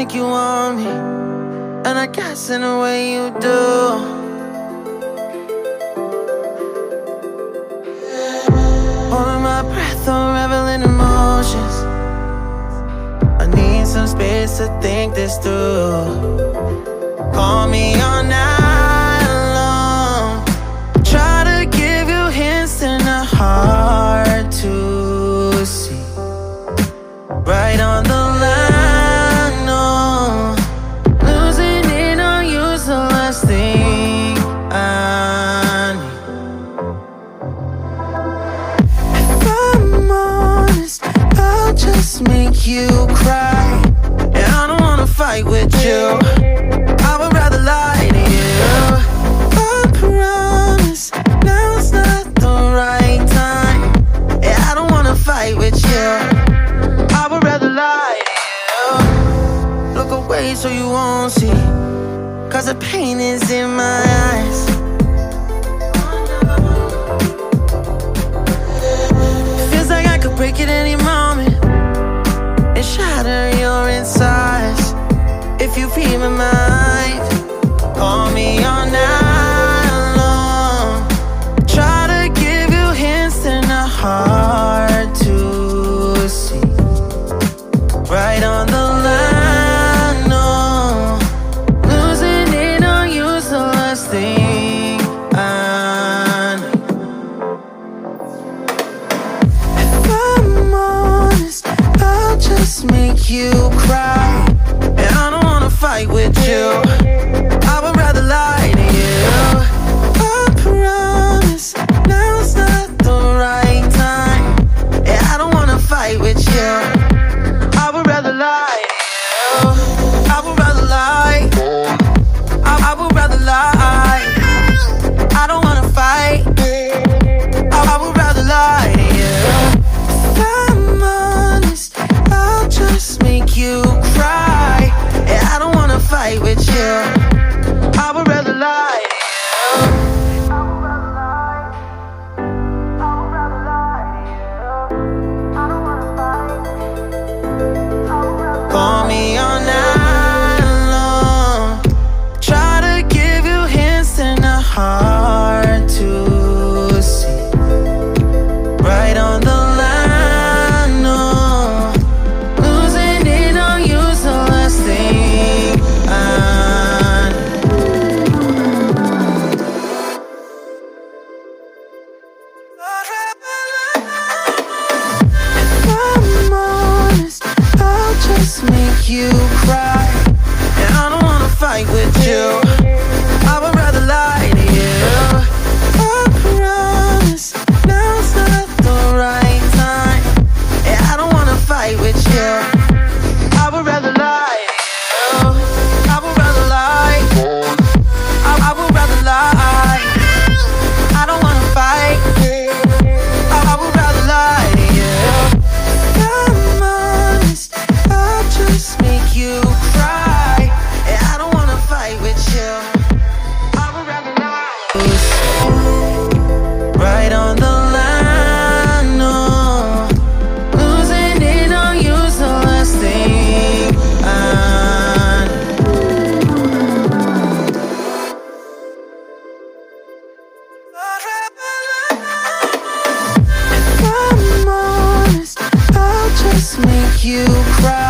think you want me, and I guess in a way you do. Holding my breath, unraveling emotions. I need some space to think this through. Call me all night long. Try to give you hints and a hard to see. Right on the line, no. Losing it on you's the last thing I need. If I'm honest, I'll just make you cry. And I don't wanna fight with you. I would rather lie to you. I promise now's not the right time. Yeah, I don't wanna fight with you. I would rather lie to you. Look away so you won't see, 'cause the pain is in my eyes. Feels like I could break it any moment and shatter your insides. If you feel my mind, call me all night long. Try to give you hints and a hard to see. Right on the line, no. Losing it on you's the last thing I need. If I'm honest, I'll just make you cry. And I don't wanna fight with you. I would rather lie to you. I promise now's not the right time. Yeah, I don't wanna fight with you. I would rather lie to you. I would rather lie. I would rather lie. I don't wanna fight. I would rather lie to you. If I'm honest, I'll just make you cry. Yeah, I don't wanna fight with you. I would rather lie to you. Call me all night long. Try to give you hints and a hard to see. Right on the line, no. Losing it on you's the last thing I need. If I'm honest, I'll just make you cry. And I don't wanna fight with you. I would rather lie to you. I promise now's not the right time. Yeah, I don't wanna fight with you. I would rather lie to you. I would rather lie. I would rather lie. I don't wanna fight. I would rather lie to you. If I'm honest, I'll just make you cry. Yeah, I don't wanna fight with you. I would rather lie. Right on the line, no. Losing it on you's the last thing I need. If I'm honest, I'll just make you cry.